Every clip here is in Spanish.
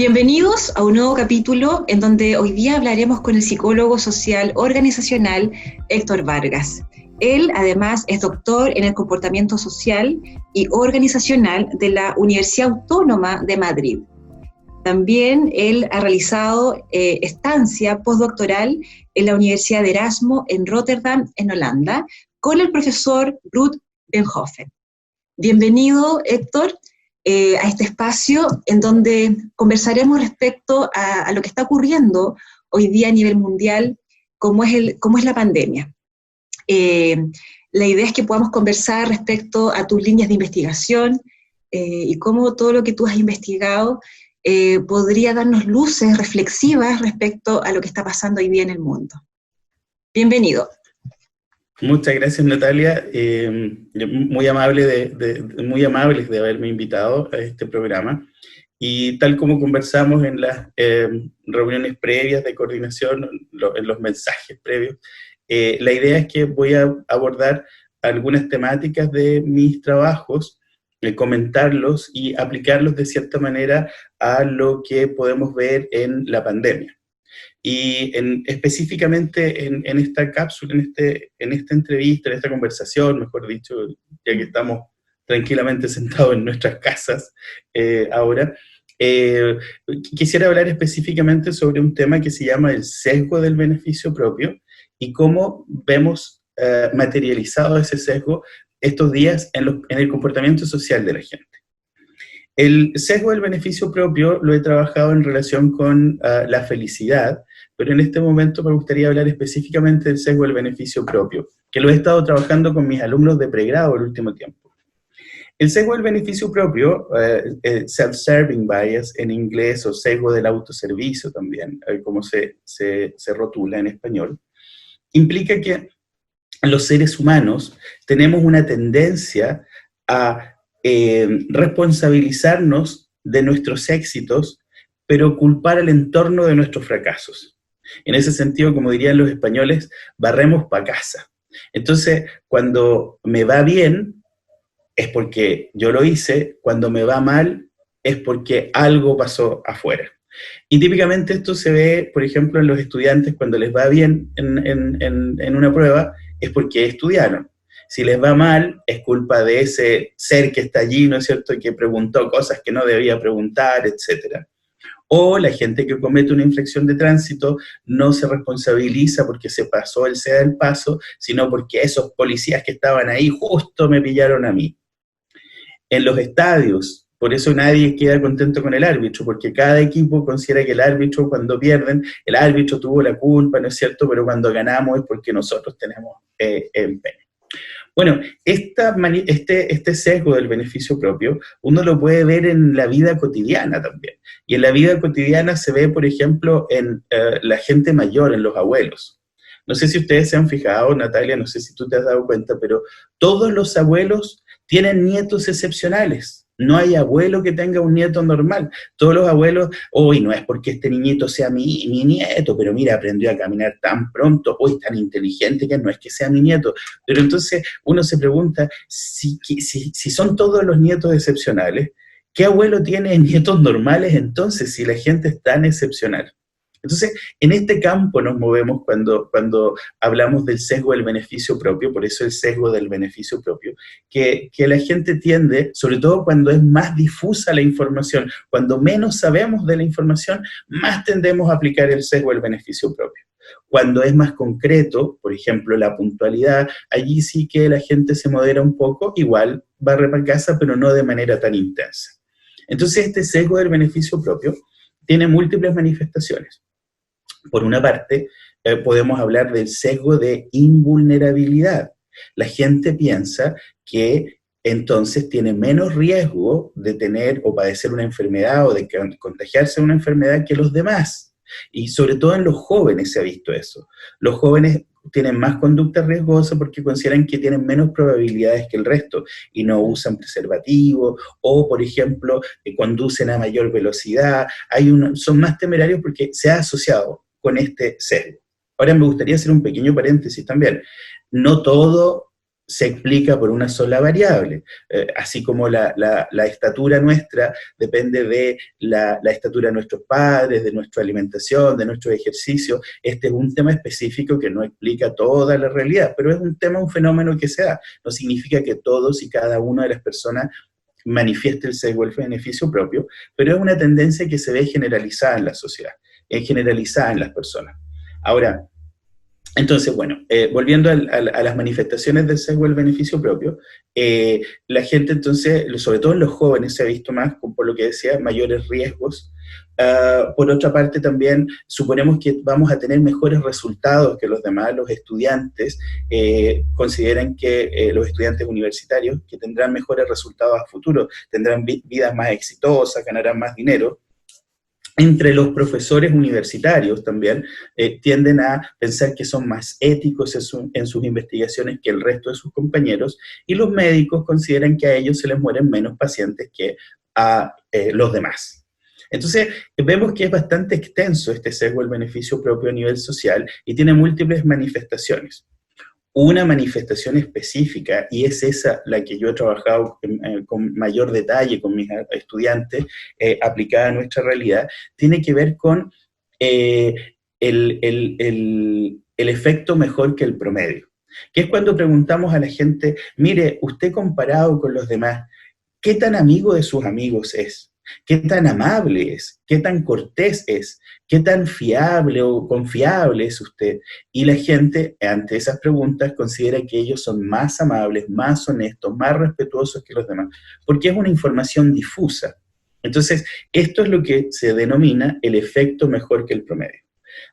Bienvenidos a un nuevo capítulo en donde hoy día hablaremos con el psicólogo social organizacional Héctor Vargas. Él además es doctor en el comportamiento social y organizacional de la Universidad Autónoma de Madrid. También él ha realizado estancia postdoctoral en la Universidad de Erasmo en Rotterdam, en Holanda, con el profesor Ruud Beenhoven. Bienvenido, Héctor, a este espacio en donde conversaremos respecto a lo que está ocurriendo hoy día a nivel mundial, cómo es la pandemia. La idea es que podamos conversar respecto a tus líneas de investigación y cómo todo lo que tú has investigado podría darnos luces reflexivas respecto a lo que está pasando hoy día en el mundo. Bienvenido. Muchas gracias, Natalia. Muy amables de haberme invitado a este programa. Y tal como conversamos en las reuniones previas de coordinación, en los mensajes previos, la idea es que voy a abordar algunas temáticas de mis trabajos, comentarlos y aplicarlos de cierta manera a lo que podemos ver en la pandemia. Y específicamente en esta cápsula, en esta entrevista, en esta conversación, mejor dicho, ya que estamos tranquilamente sentados en nuestras casas ahora, quisiera hablar específicamente sobre un tema que se llama el sesgo del beneficio propio y cómo vemos materializado ese sesgo estos días en el comportamiento social de la gente. El sesgo del beneficio propio lo he trabajado en relación con la felicidad, pero en este momento me gustaría hablar específicamente del sesgo del beneficio propio, que lo he estado trabajando con mis alumnos de pregrado el último tiempo. El sesgo del beneficio propio, self-serving bias en inglés, o sesgo del autoservicio también, como se rotula en español, implica que los seres humanos tenemos una tendencia a responsabilizarnos de nuestros éxitos, pero culpar al entorno de nuestros fracasos. En ese sentido, como dirían los españoles, barremos pa' casa. Entonces, cuando me va bien, es porque yo lo hice, cuando me va mal, es porque algo pasó afuera. Y típicamente esto se ve, por ejemplo, en los estudiantes, cuando les va bien en una prueba, es porque estudiaron. Si les va mal, es culpa de ese ser que está allí, ¿no es cierto?, y que preguntó cosas que no debía preguntar, etc. O la gente que comete una infracción de tránsito no se responsabiliza porque se pasó el ceda del paso, sino porque esos policías que estaban ahí justo me pillaron a mí. En los estadios, por eso nadie queda contento con el árbitro, porque cada equipo considera que el árbitro, cuando pierden, el árbitro tuvo la culpa, ¿no es cierto?, pero cuando ganamos es porque nosotros tenemos empeño. Bueno, este sesgo del beneficio propio, uno lo puede ver en la vida cotidiana también. Y en la vida cotidiana se ve, por ejemplo, en la gente mayor, en los abuelos. No sé si ustedes se han fijado, Natalia, no sé si tú te has dado cuenta, pero todos los abuelos tienen nietos excepcionales. No hay abuelo que tenga un nieto normal. Todos los abuelos, hoy no es porque este niñito sea mi nieto, pero mira, aprendió a caminar tan pronto, hoy es tan inteligente que no es que sea mi nieto. Pero entonces uno se pregunta, si son todos los nietos excepcionales, ¿qué abuelo tiene nietos normales entonces si la gente es tan excepcional? Entonces, en este campo nos movemos cuando hablamos del sesgo del beneficio propio, por eso el sesgo del beneficio propio, que la gente tiende, sobre todo cuando es más difusa la información, cuando menos sabemos de la información, más tendemos a aplicar el sesgo del beneficio propio. Cuando es más concreto, por ejemplo, la puntualidad, allí sí que la gente se modera un poco, igual barre para casa, pero no de manera tan intensa. Entonces, este sesgo del beneficio propio tiene múltiples manifestaciones. Por una parte, podemos hablar del sesgo de invulnerabilidad. La gente piensa que entonces tiene menos riesgo de tener o padecer una enfermedad o de contagiarse de una enfermedad que los demás. Y sobre todo en los jóvenes se ha visto eso. Los jóvenes tienen más conducta riesgosa porque consideran que tienen menos probabilidades que el resto y no usan preservativo o, por ejemplo, conducen a mayor velocidad. Son más temerarios porque se ha asociado con este sesgo. Ahora me gustaría hacer un pequeño paréntesis también. No todo se explica por una sola variable, así como la estatura nuestra depende de la estatura de nuestros padres, de nuestra alimentación, de nuestro ejercicio. Este es un tema específico que no explica toda la realidad, pero es un tema, un fenómeno que se da. No significa que todos y cada una de las personas manifieste el sesgo del beneficio propio, pero es una tendencia que se ve generalizada en la sociedad, generalizada en las personas. Ahora, entonces, bueno, volviendo a las manifestaciones del sesgo del beneficio propio, la gente entonces, sobre todo en los jóvenes, se ha visto más, por lo que decía, mayores riesgos. Por otra parte también, suponemos que vamos a tener mejores resultados que los demás. Los estudiantes consideran que los estudiantes universitarios que tendrán mejores resultados a futuro, tendrán vidas más exitosas, ganarán más dinero. Entre los profesores universitarios también tienden a pensar que son más éticos en sus investigaciones que el resto de sus compañeros, y los médicos consideran que a ellos se les mueren menos pacientes que a los demás. Entonces, vemos que es bastante extenso este sesgo del beneficio propio a nivel social y tiene múltiples manifestaciones. Una manifestación específica, y es esa la que yo he trabajado con mayor detalle con mis estudiantes, aplicada a nuestra realidad, tiene que ver con el efecto mejor que el promedio, que es cuando preguntamos a la gente, mire, usted comparado con los demás, ¿qué tan amigo de sus amigos es? ¿Qué tan amable es? ¿Qué tan cortés es? ¿Qué tan fiable o confiable es usted? Y la gente, ante esas preguntas, considera que ellos son más amables, más honestos, más respetuosos que los demás, porque es una información difusa. Entonces, esto es lo que se denomina el efecto mejor que el promedio.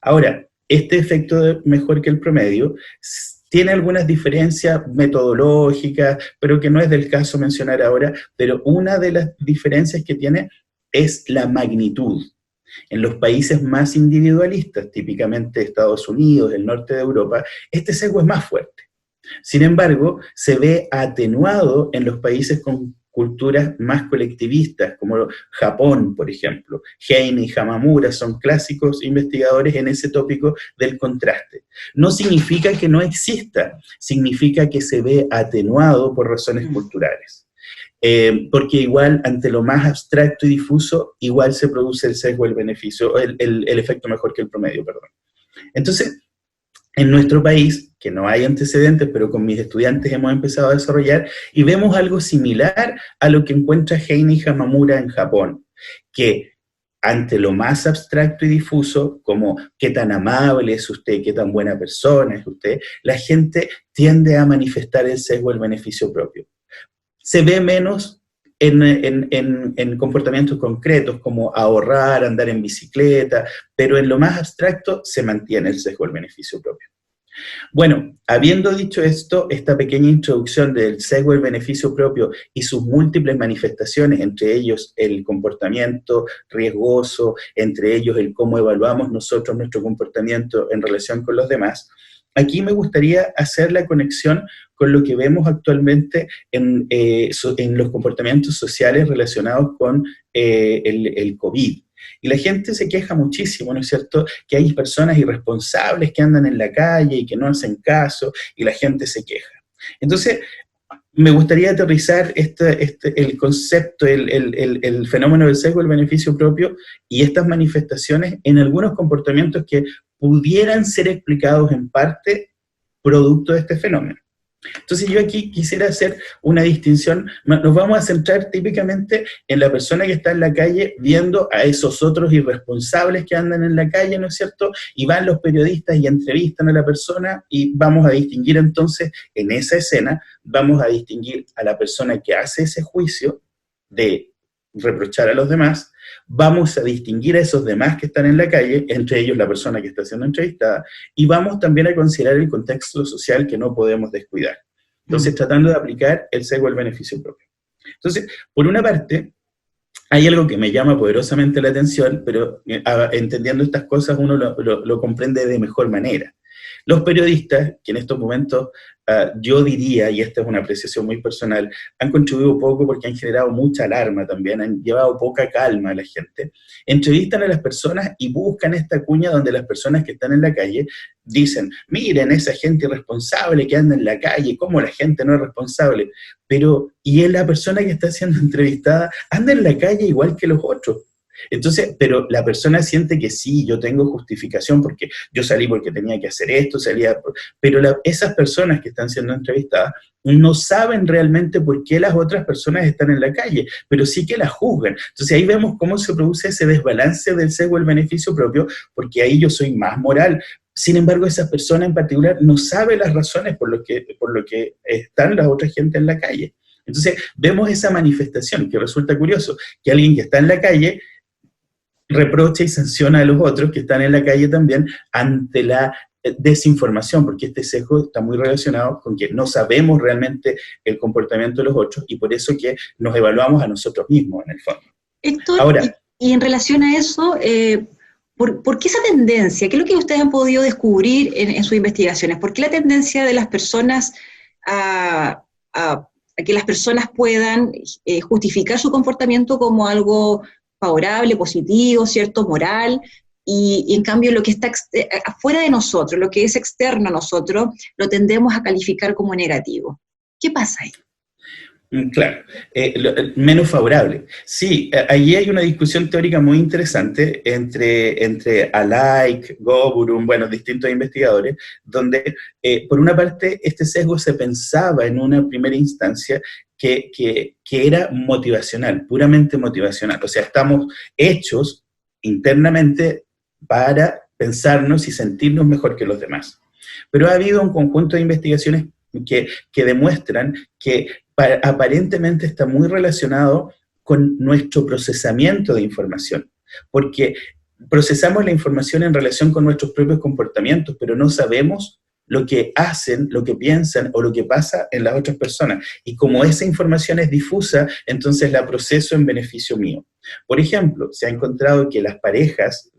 Ahora, este efecto mejor que el promedio tiene algunas diferencias metodológicas, pero que no es del caso mencionar ahora, pero una de las diferencias que tiene es la magnitud. En los países más individualistas, típicamente Estados Unidos, el norte de Europa, este sesgo es más fuerte. Sin embargo, se ve atenuado en los países con culturas más colectivistas, como Japón, por ejemplo. Heine y Hamamura son clásicos investigadores en ese tópico del contraste. No significa que no exista, significa que se ve atenuado por razones culturales. Porque igual, ante lo más abstracto y difuso, igual se produce el sesgo del beneficio, el efecto mejor que el promedio, perdón. Entonces, en nuestro país, que no hay antecedentes, pero con mis estudiantes hemos empezado a desarrollar, y vemos algo similar a lo que encuentra Heine y Hamamura en Japón, que ante lo más abstracto y difuso, como qué tan amable es usted, qué tan buena persona es usted, la gente tiende a manifestar el sesgo del beneficio propio. Se ve menos en comportamientos concretos, como ahorrar, andar en bicicleta, pero en lo más abstracto se mantiene el sesgo del beneficio propio. Bueno, habiendo dicho esto, esta pequeña introducción del sesgo del beneficio propio y sus múltiples manifestaciones, entre ellos el comportamiento riesgoso, entre ellos el cómo evaluamos nosotros nuestro comportamiento en relación con los demás, aquí me gustaría hacer la conexión con lo que vemos actualmente en los comportamientos sociales relacionados con el COVID. Y la gente se queja muchísimo, ¿no es cierto?, que hay personas irresponsables que andan en la calle y que no hacen caso, y la gente se queja. Entonces, me gustaría aterrizar el concepto, el fenómeno del sesgo del beneficio propio y estas manifestaciones en algunos comportamientos que pudieran ser explicados en parte producto de este fenómeno. Entonces yo aquí quisiera hacer una distinción, nos vamos a centrar típicamente en la persona que está en la calle viendo a esos otros irresponsables que andan en la calle, ¿no es cierto? Y van los periodistas y entrevistan a la persona y vamos a distinguir entonces en esa escena, vamos a distinguir a la persona que hace ese juicio de reprochar a los demás, vamos a distinguir a esos demás que están en la calle, entre ellos la persona que está siendo entrevistada, y vamos también a considerar el contexto social que no podemos descuidar. Entonces, tratando de aplicar el sesgo del beneficio propio. Entonces, por una parte, hay algo que me llama poderosamente la atención, pero entendiendo estas cosas uno lo comprende de mejor manera. Los periodistas, que en estos momentos yo diría, y esta es una apreciación muy personal, han contribuido poco porque han generado mucha alarma también, han llevado poca calma a la gente. Entrevistan a las personas y buscan esta cuña donde las personas que están en la calle dicen, miren esa gente irresponsable que anda en la calle, cómo la gente no es responsable. Pero, y es la persona que está siendo entrevistada, anda en la calle igual que los otros. Entonces, pero la persona siente que sí, yo tengo justificación porque yo salí porque tenía que hacer esto, pero esas personas que están siendo entrevistadas no saben realmente por qué las otras personas están en la calle, pero sí que las juzgan. Entonces ahí vemos cómo se produce ese desbalance del sesgo del beneficio propio, porque ahí yo soy más moral. Sin embargo, esa persona en particular no sabe las razones por lo que están las otras gente en la calle. Entonces vemos esa manifestación que resulta curioso, que alguien que está en la calle reprocha y sanciona a los otros que están en la calle también ante la desinformación, porque este sesgo está muy relacionado con que no sabemos realmente el comportamiento de los otros y por eso que nos evaluamos a nosotros mismos en el fondo. Héctor, Ahora, y en relación a eso, ¿por qué esa tendencia? ¿Qué es lo que ustedes han podido descubrir en sus investigaciones? ¿Por qué la tendencia de las personas a que las personas puedan justificar su comportamiento como algo favorable, positivo, ¿cierto?, moral, y en cambio lo que está afuera de nosotros, lo que es externo a nosotros, lo tendemos a calificar como negativo? ¿Qué pasa ahí? Claro, menos favorable. Sí, allí hay una discusión teórica muy interesante entre Alaik, Goburum, bueno, distintos investigadores, donde por una parte este sesgo se pensaba en una primera instancia que era motivacional, puramente motivacional. O sea, estamos hechos internamente para pensarnos y sentirnos mejor que los demás. Pero ha habido un conjunto de investigaciones que demuestran que aparentemente está muy relacionado con nuestro procesamiento de información, porque procesamos la información en relación con nuestros propios comportamientos, pero no sabemos lo que hacen, lo que piensan o lo que pasa en las otras personas. Y como esa información es difusa, entonces la proceso en beneficio mío. Por ejemplo, se ha encontrado que las parejas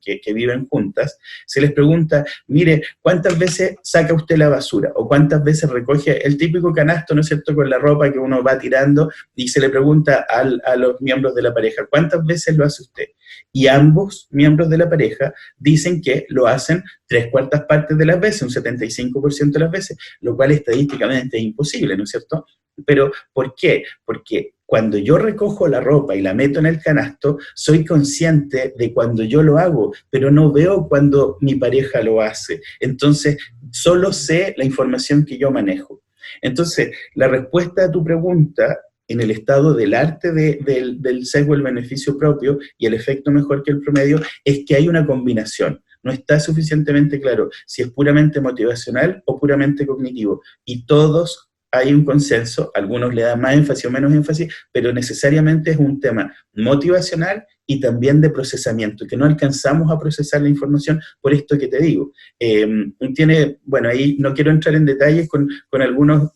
que viven juntas, se les pregunta, mire, ¿cuántas veces saca usted la basura? O ¿cuántas veces recoge el típico canasto, ¿no es cierto?, con la ropa que uno va tirando, y se le pregunta a los miembros de la pareja, ¿cuántas veces lo hace usted? Y ambos miembros de la pareja dicen que lo hacen 3/4 partes de las veces, un 75% de las veces, lo cual estadísticamente es imposible, ¿no es cierto? Pero, ¿por qué? Porque cuando yo recojo la ropa y la meto en el canasto, soy consciente de cuando yo lo hago, pero no veo cuando mi pareja lo hace. Entonces, solo sé la información que yo manejo. Entonces, la respuesta a tu pregunta, en el estado del arte del sesgo del beneficio propio y el efecto mejor que el promedio, es que hay una combinación. No está suficientemente claro si es puramente motivacional o puramente cognitivo. Y todos hay un consenso, algunos le dan más énfasis o menos énfasis, pero necesariamente es un tema motivacional y también de procesamiento, que no alcanzamos a procesar la información por esto que te digo. Bueno, ahí no quiero entrar en detalles con algunas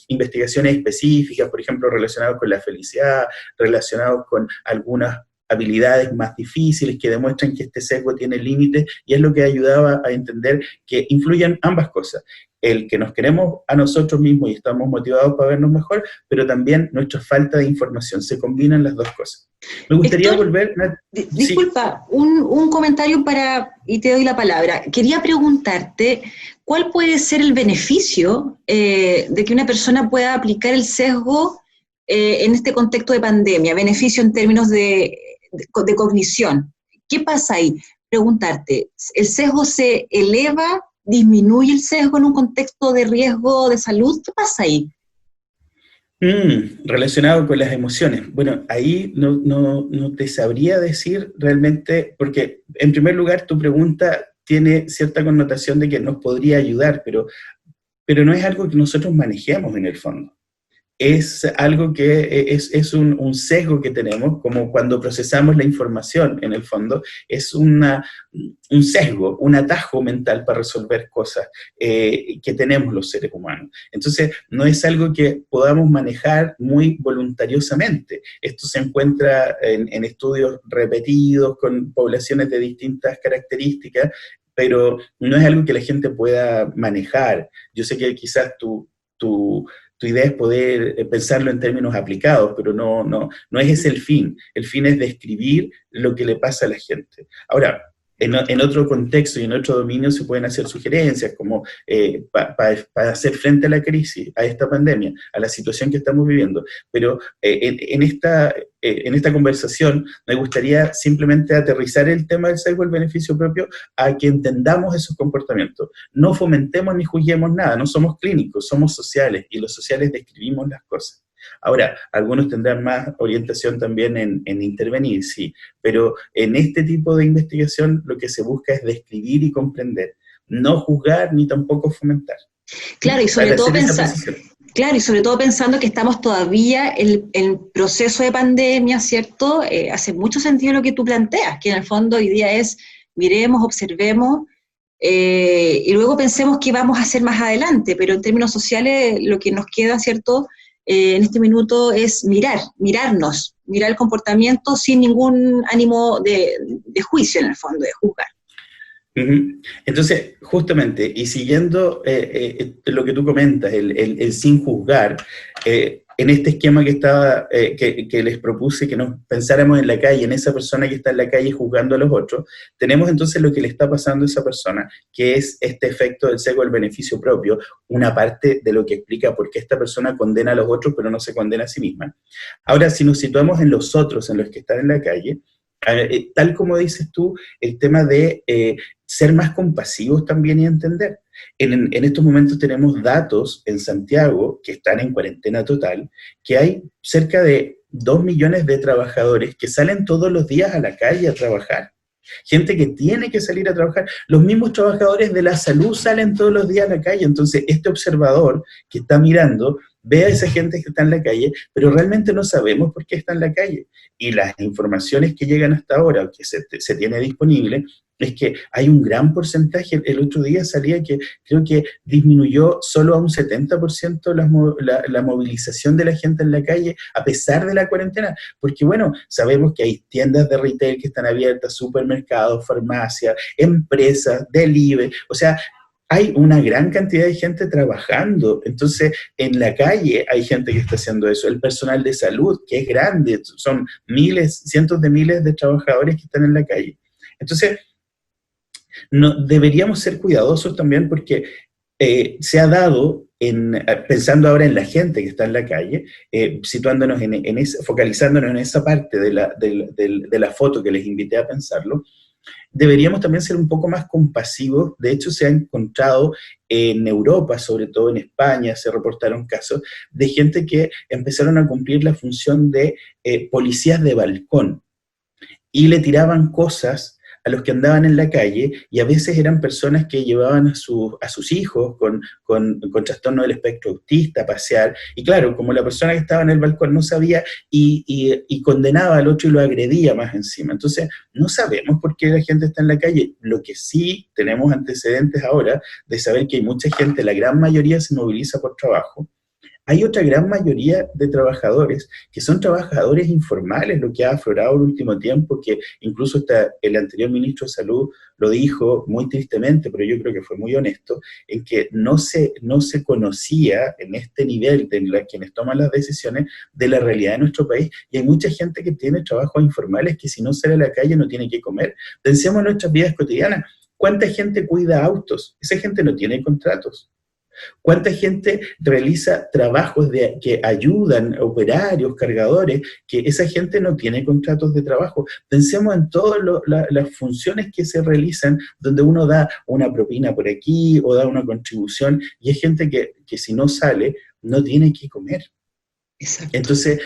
investigaciones específicas, por ejemplo, relacionadas con la felicidad, relacionados con algunas habilidades más difíciles que demuestran que este sesgo tiene límites, y es lo que ayudaba a entender que influyen ambas cosas. El que nos queremos a nosotros mismos y estamos motivados para vernos mejor, pero también nuestra falta de información. Se combinan las dos cosas. Me gustaría Héctor, volver... disculpa, sí. un comentario y te doy la palabra. Quería preguntarte, ¿cuál puede ser el beneficio de que una persona pueda aplicar el sesgo en este contexto de pandemia? Beneficio en términos de cognición. ¿Qué pasa ahí? Preguntarte, ¿el sesgo se eleva? ¿Disminuye el sesgo en un contexto de riesgo de salud? ¿Qué pasa ahí? Relacionado con las emociones. Bueno, ahí no te sabría decir realmente, porque en primer lugar tu pregunta tiene cierta connotación de que nos podría ayudar, pero no es algo que nosotros manejemos en el fondo. Es algo que es un sesgo que tenemos, como cuando procesamos la información, en el fondo, es un sesgo, un atajo mental para resolver cosas que tenemos los seres humanos. Entonces, no es algo que podamos manejar muy voluntariosamente. Esto se encuentra en estudios repetidos con poblaciones de distintas características, pero no es algo que la gente pueda manejar. Yo sé que quizás tu idea es poder pensarlo en términos aplicados, pero no es ese el fin. El fin es describir lo que le pasa a la gente. Ahora, en otro contexto y en otro dominio se pueden hacer sugerencias como para hacer frente a la crisis, a esta pandemia, a la situación que estamos viviendo. Pero en esta conversación me gustaría simplemente aterrizar el tema del sesgo del beneficio propio a que entendamos esos comportamientos. No fomentemos ni juzguemos nada, no somos clínicos, somos sociales y los sociales describimos las cosas. Ahora, algunos tendrán más orientación también en intervenir, sí, pero en este tipo de investigación lo que se busca es describir y comprender, no juzgar ni tampoco fomentar. Claro, y sobre todo claro, y sobre todo pensando que estamos todavía en proceso de pandemia, ¿cierto? Hace mucho sentido lo que tú planteas, que en el fondo hoy día es miremos, observemos, y luego pensemos qué vamos a hacer más adelante, pero en términos sociales lo que nos queda, ¿cierto?, en este minuto es mirarnos, mirar el comportamiento sin ningún ánimo de juicio en el fondo, de juzgar. Entonces, justamente, y siguiendo lo que tú comentas, el sin juzgar, en este esquema que les propuse que nos pensáramos en la calle, en esa persona que está en la calle juzgando a los otros, tenemos entonces lo que le está pasando a esa persona, que es este efecto del sesgo del beneficio propio, una parte de lo que explica por qué esta persona condena a los otros, pero no se condena a sí misma. Ahora, si nos situamos en los otros, en los que están en la calle, tal como dices tú, el tema de ser más compasivos también y entender. En estos momentos tenemos datos en Santiago, que están en cuarentena total, que hay cerca de 2 millones de trabajadores que salen todos los días a la calle a trabajar. Gente que tiene que salir a trabajar. Los mismos trabajadores de la salud salen todos los días a la calle. Entonces, este observador que está mirando ve a esa gente que está en la calle, pero realmente no sabemos por qué está en la calle. Y las informaciones que llegan hasta ahora, que se tiene disponible, es que hay un gran porcentaje. El otro día salía que creo que disminuyó solo a un 70% la movilización de la gente en la calle, a pesar de la cuarentena, porque bueno, sabemos que hay tiendas de retail que están abiertas, supermercados, farmacias, empresas, delivery, o sea, hay una gran cantidad de gente trabajando. Entonces, en la calle hay gente que está haciendo eso. El personal de salud, que es grande, son miles, cientos de miles de trabajadores que están en la calle. Entonces, deberíamos ser cuidadosos también porque se ha dado, pensando ahora en la gente que está en la calle, situándonos focalizándonos en esa parte de la foto que les invité a pensarlo, deberíamos también ser un poco más compasivos. De hecho, se ha encontrado en Europa, sobre todo en España, se reportaron casos de gente que empezaron a cumplir la función de policías de balcón y le tiraban cosas a los que andaban en la calle, y a veces eran personas que llevaban a sus hijos con trastorno del espectro autista a pasear, y claro, como la persona que estaba en el balcón no sabía y condenaba al otro y lo agredía más encima. Entonces, no sabemos por qué la gente está en la calle. Lo que sí tenemos antecedentes ahora de saber que hay mucha gente, la gran mayoría se moviliza por trabajo. Hay otra gran mayoría de trabajadores que son trabajadores informales, lo que ha aflorado el último tiempo, que incluso el anterior ministro de Salud lo dijo muy tristemente, pero yo creo que fue muy honesto, en que no se conocía en este nivel de quienes toman las decisiones de la realidad de nuestro país, y hay mucha gente que tiene trabajos informales que si no sale a la calle no tiene que comer. Pensemos en nuestras vidas cotidianas. ¿Cuánta gente cuida autos? Esa gente no tiene contratos. ¿Cuánta gente realiza trabajos que ayudan, operarios, cargadores, que esa gente no tiene contratos de trabajo? Pensemos en todas las funciones que se realizan donde uno da una propina por aquí o da una contribución, y hay gente que si no sale no tiene que comer. Exacto. Entonces,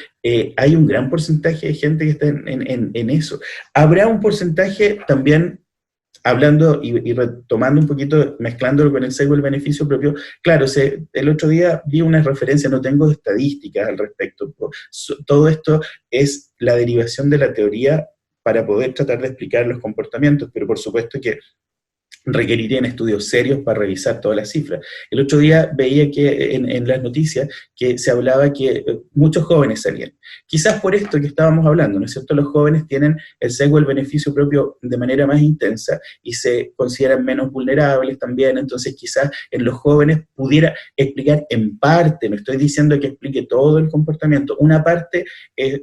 hay un gran porcentaje de gente que está en eso. Habrá un porcentaje también, hablando y retomando un poquito, mezclándolo con el sesgo del beneficio propio, claro, el otro día vi una referencia, no tengo estadísticas al respecto, todo esto es la derivación de la teoría para poder tratar de explicar los comportamientos, pero por supuesto que requerirían estudios serios para revisar todas las cifras. El otro día veía que en las noticias que se hablaba que muchos jóvenes salían. Quizás por esto que estábamos hablando, ¿no es cierto? Los jóvenes tienen el sesgo del beneficio propio de manera más intensa y se consideran menos vulnerables también, entonces quizás en los jóvenes pudiera explicar en parte, no estoy diciendo que explique todo el comportamiento, una parte es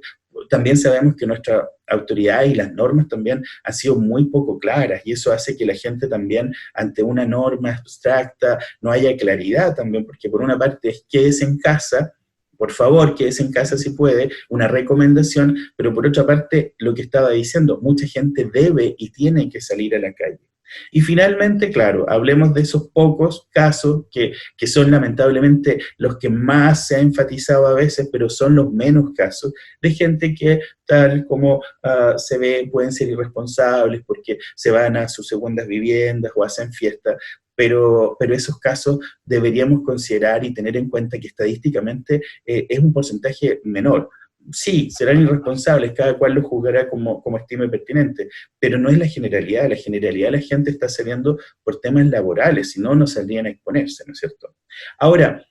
también sabemos que nuestra autoridad y las normas también han sido muy poco claras y eso hace que la gente también ante una norma abstracta no haya claridad también, porque por una parte es quédese en casa, por favor, quédese en casa si puede, una recomendación, pero por otra parte, lo que estaba diciendo, mucha gente debe y tiene que salir a la calle. Y finalmente, claro, hablemos de esos pocos casos que son lamentablemente los que más se ha enfatizado a veces, pero son los menos casos, de gente que tal como se ve pueden ser irresponsables porque se van a sus segundas viviendas o hacen fiestas, pero esos casos deberíamos considerar y tener en cuenta que estadísticamente es un porcentaje menor. Sí, serán irresponsables, cada cual lo juzgará como estime pertinente, pero no es la generalidad la gente está saliendo por temas laborales, si no, no saldrían a exponerse, ¿no es cierto? Ahora,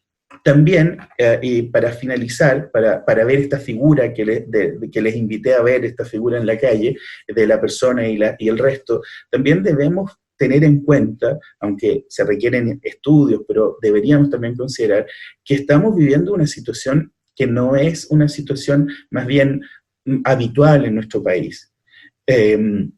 también, y para finalizar, para ver esta figura que les invité a ver, esta figura en la calle, de la persona y el resto, también debemos tener en cuenta, aunque se requieren estudios, pero deberíamos también considerar que estamos viviendo una situación que no es una situación más bien habitual en nuestro país.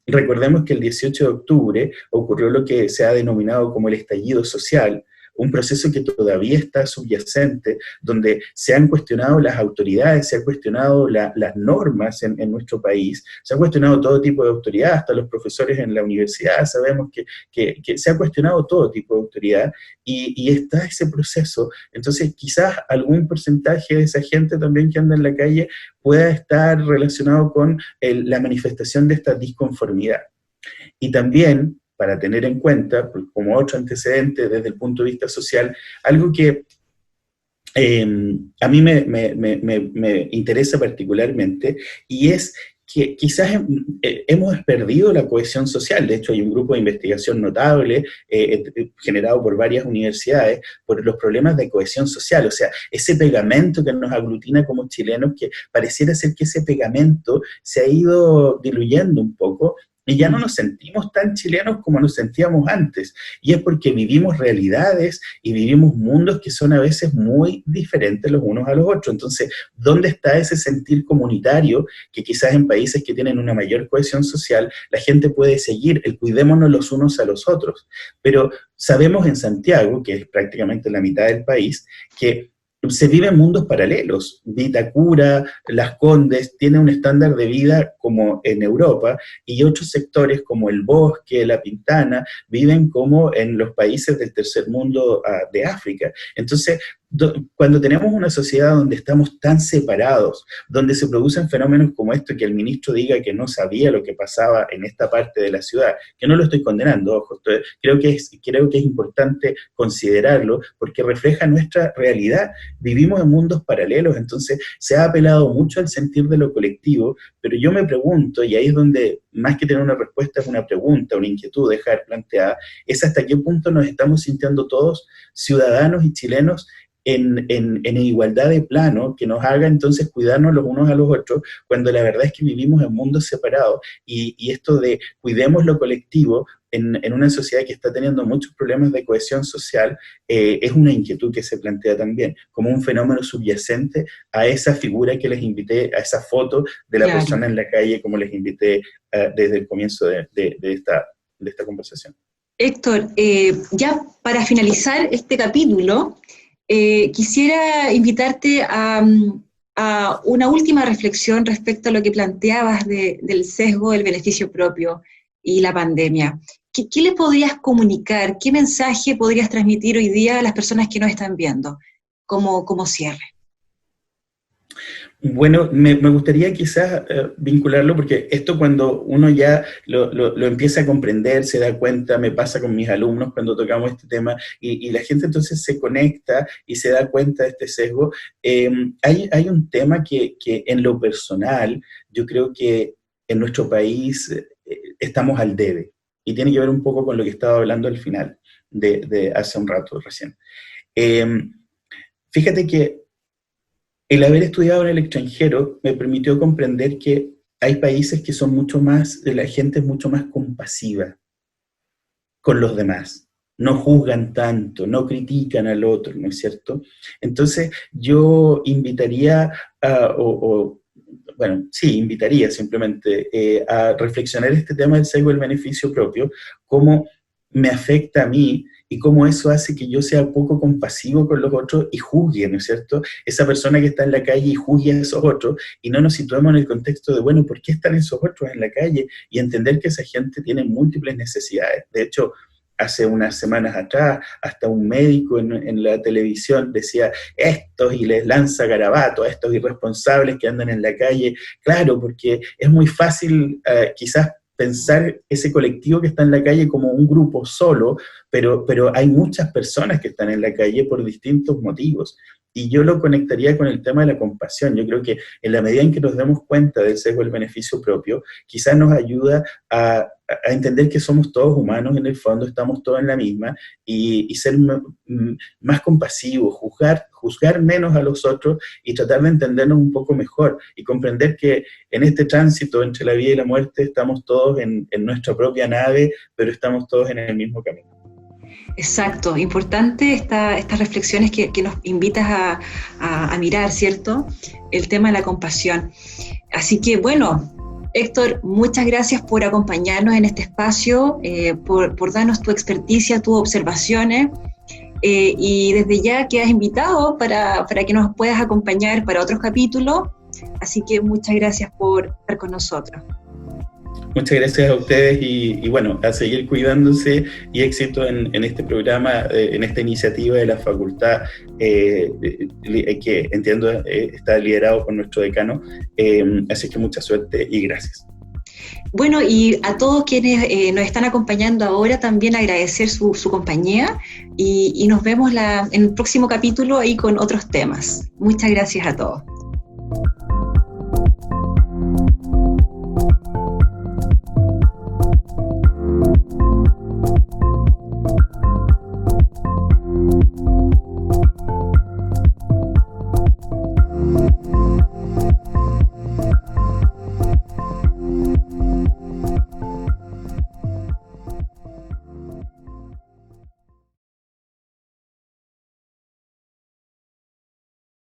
Recordemos que el 18 de octubre ocurrió lo que se ha denominado como el estallido social, un proceso que todavía está subyacente, donde se han cuestionado las autoridades, se han cuestionado las normas en nuestro país, se ha cuestionado todo tipo de autoridad, hasta los profesores en la universidad, sabemos que se ha cuestionado todo tipo de autoridad, y está ese proceso. Entonces quizás algún porcentaje de esa gente también que anda en la calle pueda estar relacionado con la manifestación de esta disconformidad. Y también, para tener en cuenta, como otro antecedente desde el punto de vista social, algo que a mí me interesa particularmente, y es que quizás hemos perdido la cohesión social. De hecho, hay un grupo de investigación notable generado por varias universidades por los problemas de cohesión social, o sea, ese pegamento que nos aglutina como chilenos, que pareciera ser que ese pegamento se ha ido diluyendo un poco, y ya no nos sentimos tan chilenos como nos sentíamos antes, y es porque vivimos realidades y vivimos mundos que son a veces muy diferentes los unos a los otros. Entonces, ¿dónde está ese sentir comunitario que quizás en países que tienen una mayor cohesión social la gente puede seguir, el cuidémonos los unos a los otros? Pero sabemos en Santiago, que es prácticamente la mitad del país, que se viven mundos paralelos. Vitacura, Las Condes, tiene un estándar de vida como en Europa, y otros sectores como el Bosque, La Pintana, viven como en los países del tercer mundo de África. Entonces, cuando tenemos una sociedad donde estamos tan separados, donde se producen fenómenos como esto, que el ministro diga que no sabía lo que pasaba en esta parte de la ciudad, que no lo estoy condenando, ojo, creo que es importante considerarlo, porque refleja nuestra realidad. Vivimos en mundos paralelos, entonces se ha apelado mucho al sentir de lo colectivo, pero yo me pregunto, y ahí es donde más que tener una respuesta es una pregunta, una inquietud dejar planteada, es hasta qué punto nos estamos sintiendo todos ciudadanos y chilenos en igualdad de plano, que nos haga entonces cuidarnos los unos a los otros, cuando la verdad es que vivimos en mundos separados, y esto de cuidemos lo colectivo en una sociedad que está teniendo muchos problemas de cohesión social, es una inquietud que se plantea también, como un fenómeno subyacente a esa figura que les invité, a esa foto de la Claro. persona en la calle, como les invité desde el comienzo de esta conversación. Héctor, ya para finalizar este capítulo, quisiera invitarte a una última reflexión respecto a lo que planteabas del sesgo del beneficio propio y la pandemia. ¿Qué le podrías comunicar? ¿Qué mensaje podrías transmitir hoy día a las personas que nos están viendo como cierre? Bueno, me gustaría quizás vincularlo, porque esto cuando uno ya lo empieza a comprender, se da cuenta, me pasa con mis alumnos cuando tocamos este tema, y la gente entonces se conecta y se da cuenta de este sesgo. Hay un tema que en lo personal, yo creo que en nuestro país estamos al debe. y tiene que ver un poco con lo que estaba hablando al final de hace un rato recién. Fíjate que el haber estudiado en el extranjero me permitió comprender que hay países que son mucho más, la gente es mucho más compasiva con los demás. No juzgan tanto, no critican al otro, ¿no es cierto? Entonces yo invitaría, invitaría simplemente a reflexionar este tema del sesgo del beneficio propio, cómo me afecta a mí y cómo eso hace que yo sea poco compasivo con los otros y juzgue, ¿no es cierto? Esa persona que está en la calle y juzgue a esos otros, y no nos situemos en el contexto de, bueno, ¿por qué están esos otros en la calle? Y entender que esa gente tiene múltiples necesidades. De hecho, hace unas semanas atrás, hasta un médico en la televisión decía, estos, y les lanza garabatos a estos irresponsables que andan en la calle. Claro, porque es muy fácil quizás pensar ese colectivo que está en la calle como un grupo solo, pero hay muchas personas que están en la calle por distintos motivos. Y yo lo conectaría con el tema de la compasión. Yo creo que en la medida en que nos demos cuenta del sesgo del beneficio propio, quizás nos ayuda a entender que somos todos humanos en el fondo, estamos todos en la misma, y ser más compasivos, juzgar menos a los otros y tratar de entendernos un poco mejor y comprender que en este tránsito entre la vida y la muerte estamos todos en nuestra propia nave, pero estamos todos en el mismo camino. Exacto, importante estas reflexiones que nos invitas a mirar, ¿cierto? El tema de la compasión. Así que, bueno, Héctor, muchas gracias por acompañarnos en este espacio, por darnos tu experticia, tus observaciones, y desde ya quedas invitado para que nos puedas acompañar para otros capítulos, así que muchas gracias por estar con nosotros. Muchas gracias a ustedes y bueno, a seguir cuidándose y éxito en este programa, en esta iniciativa de la facultad que entiendo está liderado por nuestro decano, así que mucha suerte y gracias. Bueno, y a todos quienes nos están acompañando ahora también agradecer su compañía y nos vemos en el próximo capítulo ahí con otros temas. Muchas gracias a todos.